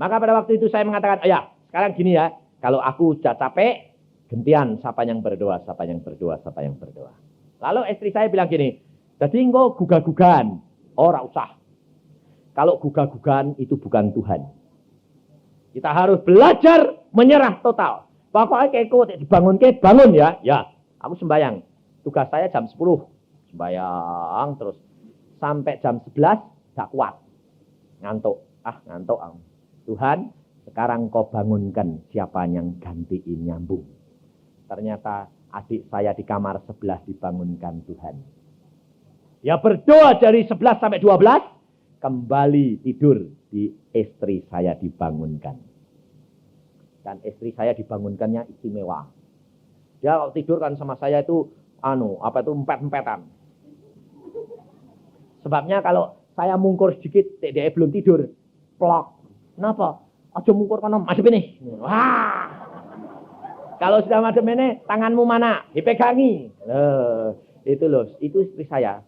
Maka pada waktu itu saya mengatakan, ya sekarang gini ya, kalau aku sudah capek, gantian siapa yang berdoa, siapa yang berdoa, siapa yang berdoa. Lalu istri saya bilang gini, jadi engkau gugah-gugahan, ora usah. Kalau gugah-gugahan itu bukan Tuhan. Kita harus belajar menyerah total. Pokoknya kayak dibangun, bangun ya. Ya, aku sembahyang. Tugas saya jam 10. Sembahyang terus. Sampai jam 11, gak kuat. Ngantuk. Ngantuk. Tuhan, sekarang kau bangunkan siapa yang gantiin nyambung. Ternyata adik saya di kamar sebelah dibangunkan Tuhan. Ya berdoa dari 11 sampai 12. Kembali tidur di istri saya dibangunkan. Dan istri saya dibangunkannya istimewa. Dia kalau tidur kan sama saya itu empet-empetan. Sebabnya kalau saya mungkur sedikit, dia belum tidur. Plok. Kenapa? Aja mungkur kono, madhep ini. Wah. Kalau sudah madhep ini, tanganmu mana? Dipegangi. Itu loh, itu istri saya.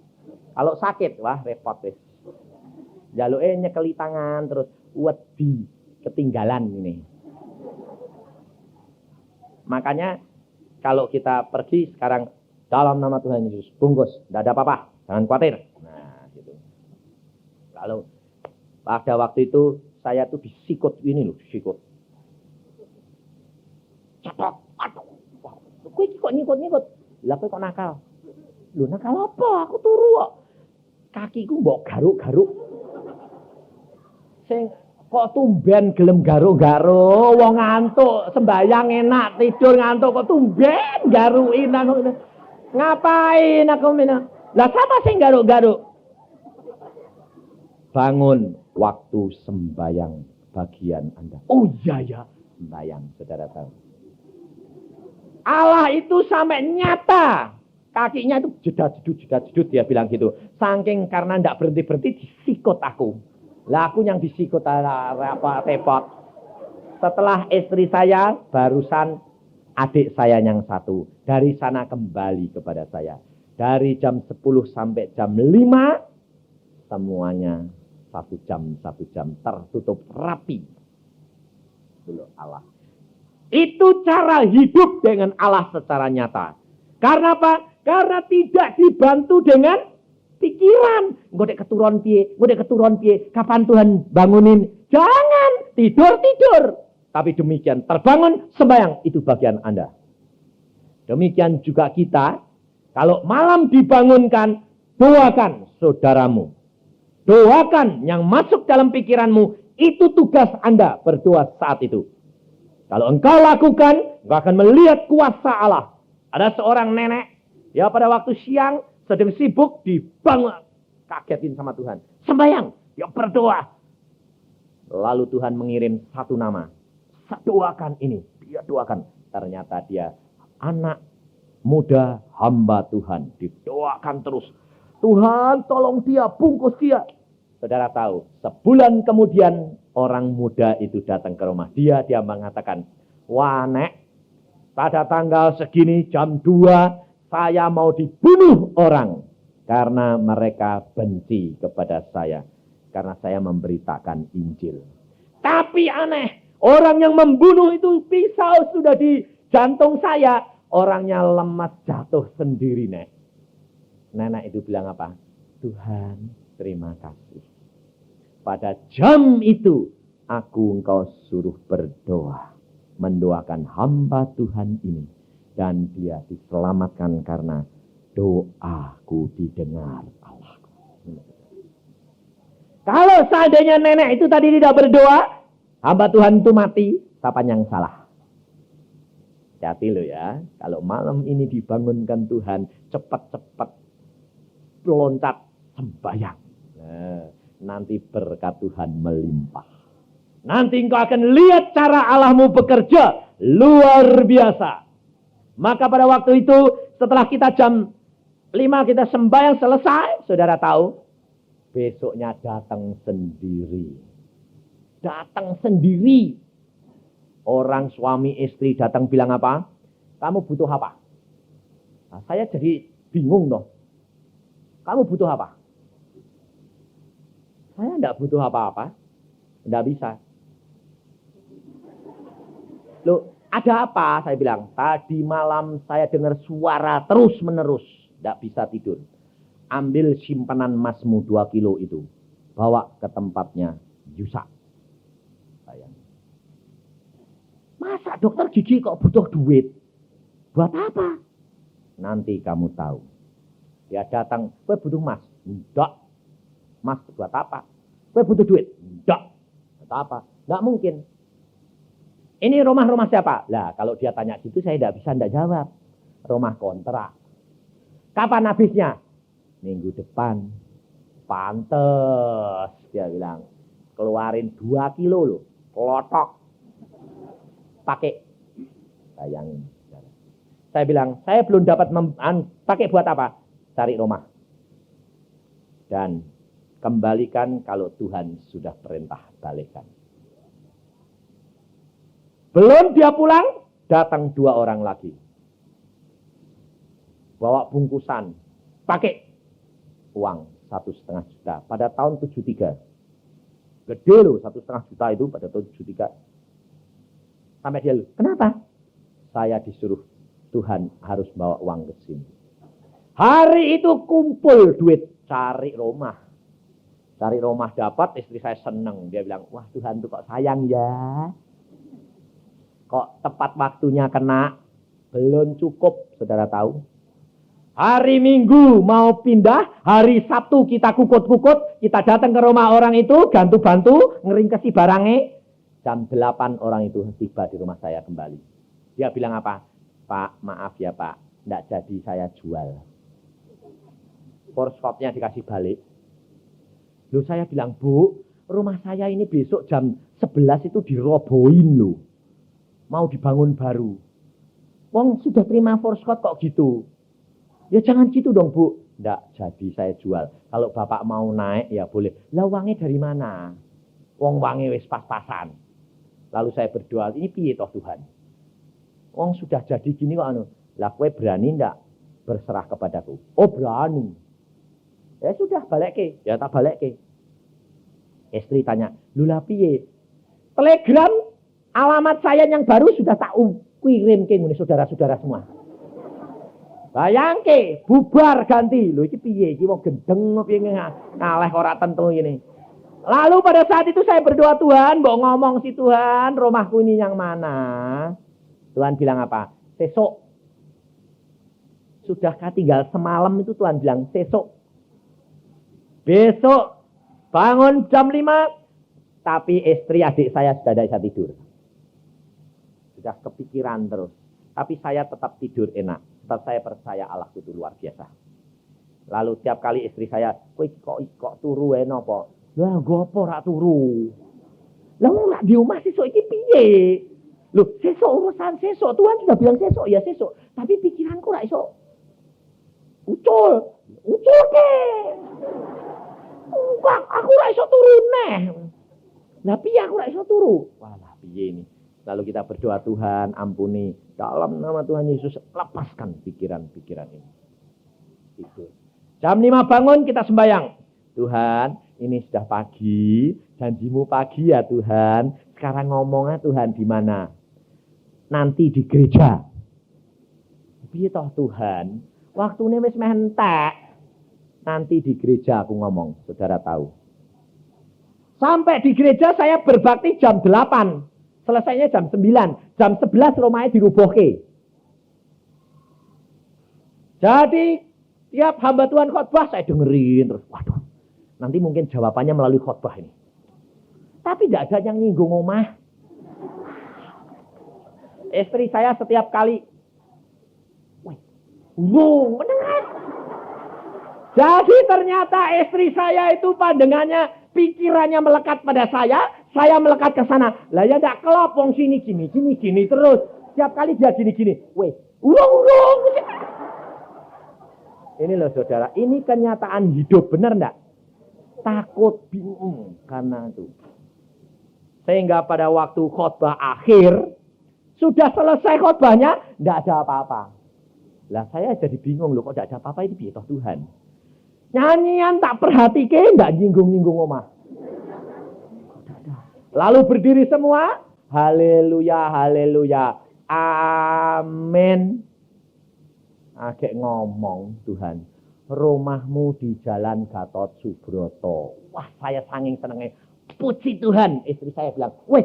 Kalau sakit, wah repot wis. Jaluke nyekeli tangan terus wedi ketinggalan ini. Makanya kalau kita pergi sekarang dalam nama Tuhan Yesus, bungkus, tidak ada apa-apa, jangan khawatir. Nah, gitu. Kalau pada waktu itu saya tuh disikut ini loh, sikut. Cetok, aduh. Kowe kok nyikut-nyikut. Lah kowe kok nakal. Lho nakal apa? Aku turu kok. Kakiku mbok garuk-garuk. Sing kok tumben gelem garuk-garuk, wong ngantuk, sembayang enak, tidur ngantuk kok tumben garukin aku. Ngapain aku mina? Lah siapa sing garuk-garuk? Bangun waktu sembayang bagian Anda. Oh iya ya, sembayang saudara tahu. Allah itu sampai nyata Kakinya itu jedat-jedut dia bilang gitu. Saking karena ndak berhenti-berhenti disikut aku. Lah aku yang disikut apa repot. Setelah istri saya barusan adik saya yang satu. Dari sana kembali kepada saya. Dari jam 10 sampai jam 5 semuanya 1 jam tertutup rapi. Dulu Allah. Itu cara hidup dengan Allah secara nyata. Karena apa? Karena tidak dibantu dengan pikiran. Ngodek keturun piye, kapan Tuhan bangunin? Jangan, tidur. Tapi demikian, terbangun, sembahyang, itu bagian Anda. Demikian juga kita, kalau malam dibangunkan, doakan saudaramu. Doakan yang masuk dalam pikiranmu, itu tugas Anda berdoa saat itu. Kalau engkau lakukan, engkau akan melihat kuasa Allah. Ada seorang nenek, ya pada waktu siang sedang sibuk dibangun, kagetin sama Tuhan. Sembahyang, dia berdoa. Lalu Tuhan mengirim satu nama. Doakan ini, dia doakan. Ternyata dia anak muda hamba Tuhan. Didoakan terus. Tuhan tolong dia, bungkus dia. Saudara tahu, sebulan kemudian orang muda itu datang ke rumah dia. Dia mengatakan, wah nek, pada tanggal segini jam 2 saya mau dibunuh orang. Karena mereka benci kepada saya. Karena saya memberitakan Injil. Tapi aneh, orang yang membunuh itu pisau sudah di jantung saya. Orangnya lemas jatuh sendiri nek. Nenek itu bilang apa? Tuhan terima kasih. Pada jam itu aku engkau suruh berdoa. Mendoakan hamba Tuhan ini. Dan dia diselamatkan karena doaku didengar Allah. Kalau seandainya nenek itu tadi tidak berdoa, hamba Tuhan itu mati, siapa yang salah? Hati lo ya, kalau malam ini dibangunkan Tuhan, cepat-cepat loncat sembahyang. Nah, nanti berkat Tuhan melimpah. Nanti engkau akan lihat cara Allahmu bekerja luar biasa. Maka pada waktu itu setelah kita jam 5 kita sembahyang selesai, saudara tahu, besoknya datang sendiri. Datang sendiri. Orang suami istri datang bilang apa? Kamu butuh apa? Nah, saya jadi bingung dong. Kamu butuh apa? Saya enggak butuh apa-apa. Enggak bisa. Loh, ada apa? Saya bilang, tadi malam saya dengar suara terus-menerus. Tidak bisa tidur. Ambil simpanan emasmu 2 kilo itu. Bawa ke tempatnya Yusak. Sayang. Masa dokter gigi kok butuh duit? Buat apa? Nanti kamu tahu. Dia datang, gue butuh emas. Enggak. Emas buat apa? Gue butuh duit. Enggak. Buat apa? Enggak mungkin. Ini rumah-rumah siapa? Lah, kalau dia tanya gitu saya tidak jawab. Rumah kontrak. Kapan habisnya? Minggu depan. Pantes, dia bilang. Keluarin 2 kilo loh. Kelotok. Pakai. Sayangin. Saya bilang, saya belum dapat pakai buat apa? Cari rumah. Dan kembalikan kalau Tuhan sudah perintah balikan. Belum dia pulang, datang 2 orang lagi. Bawa bungkusan, pakai uang 1,5 juta. Pada tahun 73. Gede loh 1,5 juta itu pada tahun 73. Sampai dia, kenapa? Saya disuruh Tuhan harus bawa uang ke sini. Hari itu kumpul duit, cari rumah. Cari rumah dapat, istri saya seneng. Dia bilang, wah Tuhan tuh kok sayang ya. Kok tepat waktunya kena, belum cukup, saudara tahu. Hari Minggu mau pindah, hari Sabtu kita kukut-kukut, kita datang ke rumah orang itu, bantu-bantu, ngeringkesi barangnya. Jam 8 orang itu tiba di rumah saya kembali. Dia bilang apa? Pak, maaf ya Pak, tidak jadi saya jual. Porskotnya dikasih balik. Loh saya bilang, Bu, rumah saya ini besok jam 11 itu dirobohin loh. Mau dibangun baru. Wong sudah terima forskot kok gitu. Ya jangan gitu dong Bu. Nggak jadi saya jual. Kalau Bapak mau naik ya boleh. Lah uangnya dari mana? Wong uangnya wis pas-pasan. Lalu saya berdoa, ini piye toh Tuhan? Wong sudah jadi gini kok anu. Lah kowe berani ndak berserah kepadaku? Oh berani. Ya sudah balik ke. Ya tak balik ke. Istri tanya, lula piye? Telegram alamat saya yang baru sudah tak kirim ke saudara-saudara semua. Bayangke, bubar ganti. Lho iki piye? Iki wong gendeng piye ngaleh ora tentu ini. Lalu pada saat itu saya berdoa, Tuhan, mbok ngomong si Tuhan, rumahku ini yang mana? Tuhan bilang apa? Sesok. Sudahkah tinggal semalam itu Tuhan bilang sesok. Besok bangun jam 5, tapi istri adik saya sudah tidak bisa tidur. Sudah kepikiran terus. Tapi saya tetap tidur enak. Sebab saya percaya Allah itu luar biasa. Lalu tiap kali istri saya, kok turu napa? Lah gopo rak turu. Lah ora di omah sesuk iki piye? Loh, sesuk urusan sesuk. Tuhan sudah bilang sesuk, ya sesuk. Tapi pikiranku rak iso ucul ke. Aku rak iso turu neh. Lah piye aku rak iso turu? Walah piye ini? Lalu kita berdoa, Tuhan ampuni. Dalam nama Tuhan Yesus lepaskan pikiran-pikiran ini. Itu. Jam 5 bangun kita sembahyang. Tuhan, ini sudah pagi, janjimu pagi ya Tuhan. Sekarang ngomongnya Tuhan di mana? Nanti di gereja. Piye toh Tuhan? Waktune wis mentek. Nanti di gereja aku ngomong, saudara tahu. Sampai di gereja saya berbakti jam 8. Selesainya jam 9. Jam 11 rumahnya dirubuhke. Jadi tiap hamba Tuhan khotbah saya dengerin terus. Waduh, nanti mungkin jawabannya melalui khotbah ini. Tapi tidak ada yang nyinggung omah. Istri saya setiap kali, mendengar. Jadi ternyata istri saya itu pandangannya, pikirannya melekat pada saya melekat ke sana. Lah ya enggak kelopong sini gini terus. Setiap kali dia gini. Urung. Ini loh saudara, ini kenyataan hidup, benar enggak? Takut, bingung karena itu. Sehingga pada waktu khotbah akhir, sudah selesai khotbahnya, enggak ada apa-apa. Lah saya jadi bingung loh, kok enggak ada apa-apa, ini piye toh Tuhan? Nyanyian tak perhatike, enggak nyinggung-nyinggung omah. Lalu berdiri semua, haleluya, haleluya, amin. Agak ngomong Tuhan, rumahmu di Jalan Gatot Subroto. Wah, saya saking senengnya. Puji Tuhan. Istri saya bilang, wes.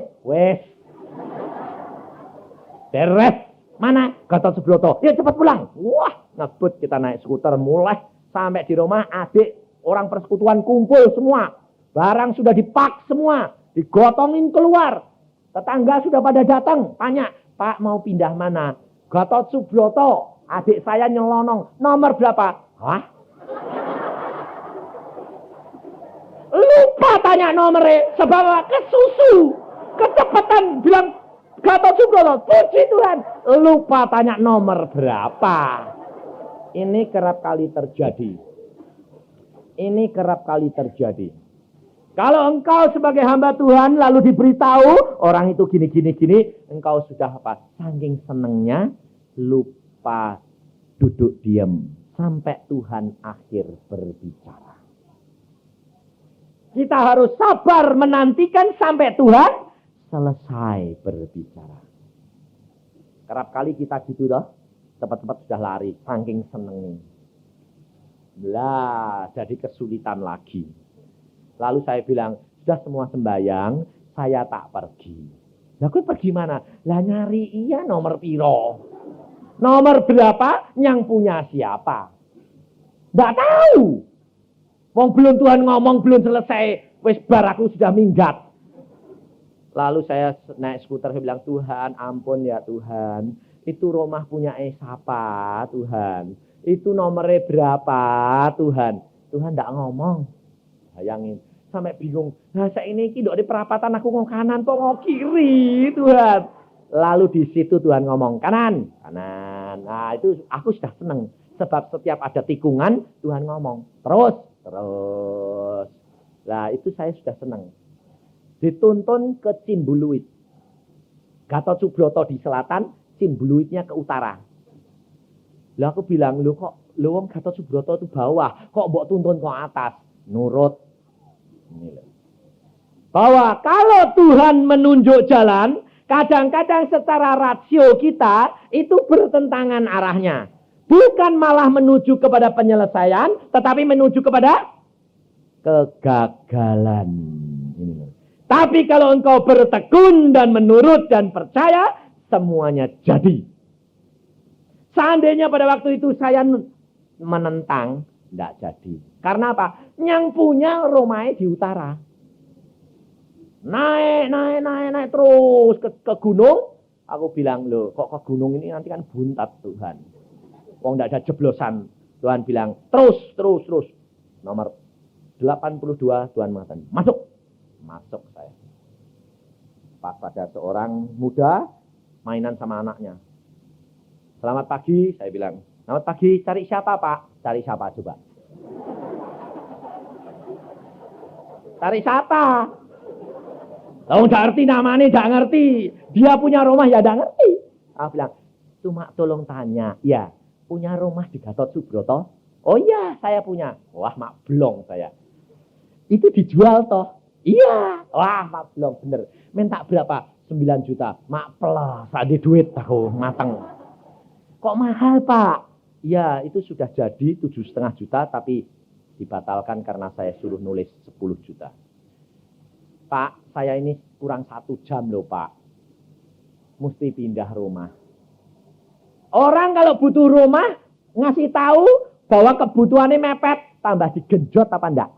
Beres. Mana? Gatot Subroto. Ya cepat pulang. Wah, ngebut kita naik skuter mulai. Sampai di rumah adik, orang persekutuan kumpul semua. Barang sudah dipak semua. Digotongin keluar. Tetangga sudah pada datang. Tanya, Pak mau pindah mana? Gatot Subroto. Adik saya nyelonong. Nomor berapa? Hah? Lupa tanya nomornya. Sebab kesusu. Kecepatan bilang Gatot Subroto. Puji Tuhan. Lupa tanya nomor berapa. Ini kerap kali terjadi. Kalau engkau sebagai hamba Tuhan lalu diberitahu orang itu gini, engkau sudah apa? Saking senengnya lupa duduk diam sampai Tuhan akhir berbicara. Kita harus sabar menantikan sampai Tuhan selesai berbicara. Kerap kali kita gitu toh, cepat-cepat sudah lari, saking senengnya. Lah, jadi kesulitan lagi. Lalu saya bilang, sudah semua sembahyang, saya tak pergi. Lah gue pergi mana? Lah nyari iya nomor piro. Nomor berapa? Yang punya siapa? Nggak tahu. Wong belum Tuhan ngomong, belum selesai. Wes bar aku sudah minggat. Lalu saya naik skuter, saya bilang, Tuhan ampun ya Tuhan. Itu rumah punya siapa Tuhan? Itu nomornya berapa Tuhan? Tuhan nggak ngomong. Bayangin. Sampai bingung. Nah saya ini dok di perapatan aku ngomong kanan kok ngomong kiri Tuhan. Lalu di situ Tuhan ngomong kanan. Nah itu aku sudah seneng. Sebab setiap ada tikungan, Tuhan ngomong. Terus. Nah, itu saya sudah senang. Dituntun ke Cimbuluit. Gatot Subroto di selatan, Cimbuluitnya ke utara. Lah aku bilang, lu wong Gatot Subroto itu bawah, kok mbok tuntun ke atas? Nurut. Ini loh. Bahwa kalau Tuhan menunjuk jalan, kadang-kadang secara rasio kita itu bertentangan arahnya. Bukan malah menuju kepada penyelesaian, tetapi menuju kepada kegagalan. Ini loh. Tapi kalau engkau bertekun dan menurut dan percaya, semuanya jadi. Seandainya pada waktu itu saya menentang, tidak jadi. Karena apa? Yang punya rumahnya di utara. Naik terus ke gunung. Aku bilang, loh kok ke gunung ini nanti kan buntat Tuhan. Wong tidak ada jeblosan. Tuhan bilang, terus. Nomor 82 Tuhan mengatakan, masuk saya. Pas ada seorang muda mainan sama anaknya. Selamat pagi, saya bilang. Selamat pagi, cari siapa Pak? Cari siapa coba? Cari siapa? Tahu nggak ngerti namanya, nggak ngerti. Dia punya rumah ya nggak ngerti. Aku bilang, cuma tolong tanya. Ya, punya rumah di Gatot Subroto? Oh iya, saya punya. Wah, mak blong saya. Itu dijual toh? Iya. Wah, mak blong bener. Minta berapa? 9 juta. Mak pelas, ada duit aku mateng. Kok mahal Pak? Ya, itu sudah jadi 7,5 juta, tapi dibatalkan karena saya suruh nulis 10 juta. Pak, saya ini kurang 1 jam loh Pak. Mesti pindah rumah. Orang kalau butuh rumah, ngasih tahu bahwa kebutuhannya mepet, tambah digenjot apa enggak?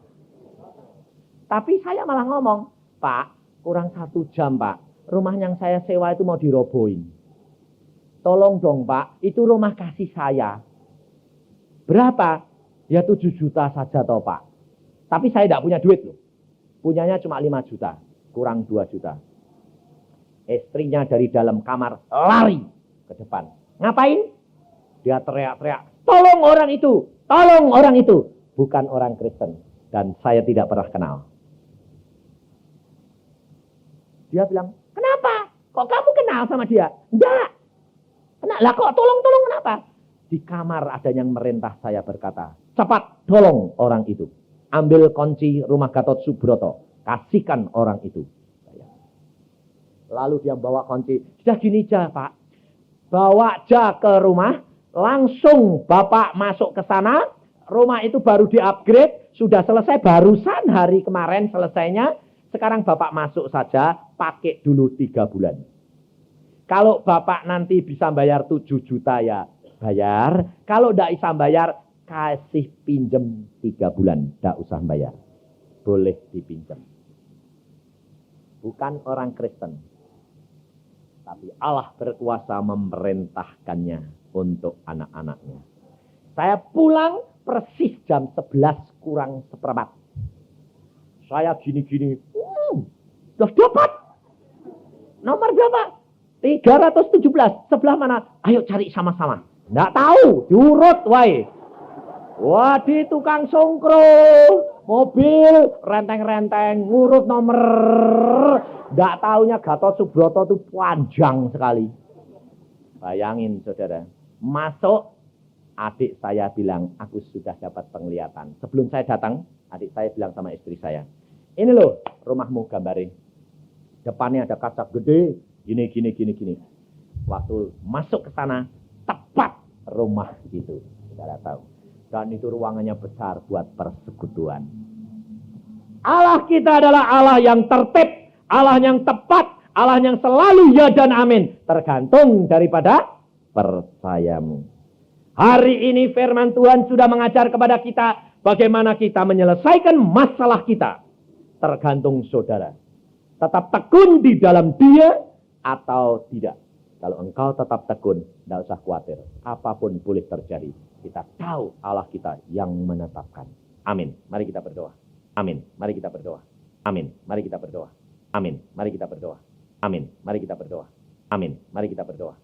Tapi saya malah ngomong, Pak, kurang 1 jam Pak. Rumah yang saya sewa itu mau dirobohin. Tolong dong Pak, itu rumah kasih saya. Berapa? Ya 7 juta saja toh Pak. Tapi saya tidak punya duit loh. Punyanya cuma 5 juta. Kurang 2 juta. Istrinya dari dalam kamar lari ke depan. Ngapain? Dia teriak-teriak. Tolong orang itu. Tolong orang itu. Bukan orang Kristen. Dan saya tidak pernah kenal. Dia bilang, kenapa? Kok kamu kenal sama dia? Enggak. Lah kok tolong-tolong kenapa? Di kamar ada yang merintah saya berkata, cepat tolong orang itu. Ambil kunci rumah Gatot Subroto. Kasihkan orang itu. Lalu dia bawa kunci. Sudah gini aja Pak. Bawa aja ke rumah. Langsung Bapak masuk ke sana. Rumah itu baru di-upgrade. Sudah selesai barusan hari kemarin selesainya. Sekarang Bapak masuk saja. Pakai dulu 3 bulan. Kalau Bapak nanti bisa bayar 7 juta ya bayar. Kalau tidak bisa bayar, kasih pinjem 3 bulan. Tidak usah bayar. Boleh dipinjam. Bukan orang Kristen. Tapi Allah berkuasa memerintahkannya untuk anak-anaknya. Saya pulang persis jam 11 kurang seperempat. Saya gini-gini. Sudah dapat. Nomor berapa? 317. Sebelah mana? Ayo cari sama-sama. Nggak tahu. Diurut, wai. Wah, di tukang songkro. Mobil, renteng-renteng. Ngurut nomor. Nggak taunya Gatot Subroto itu panjang sekali. Bayangin, saudara. Masuk, adik saya bilang, aku sudah dapat penglihatan. Sebelum saya datang, adik saya bilang sama istri saya. Ini loh, rumahmu gambarnya. Depannya ada kaca gede. Gini. Waktu masuk ke sana, tepat rumah itu. Saudara tahu. Dan itu ruangannya besar buat persekutuan. Allah kita adalah Allah yang tertib. Allah yang tepat. Allah yang selalu ya dan amin. Tergantung daripada percayamu. Hari ini firman Tuhan sudah mengajar kepada kita. Bagaimana kita menyelesaikan masalah kita. Tergantung saudara. Tetap tekun di dalam Dia atau tidak. Kalau engkau tetap tekun, tidak usah khawatir. Apapun boleh terjadi. Kita tahu Allah kita yang menetapkan. Amin. Mari kita berdoa. Amin. Mari kita berdoa. Amin. Mari kita berdoa. Amin. Mari kita berdoa. Amin. Mari kita berdoa. Amin. Mari kita berdoa.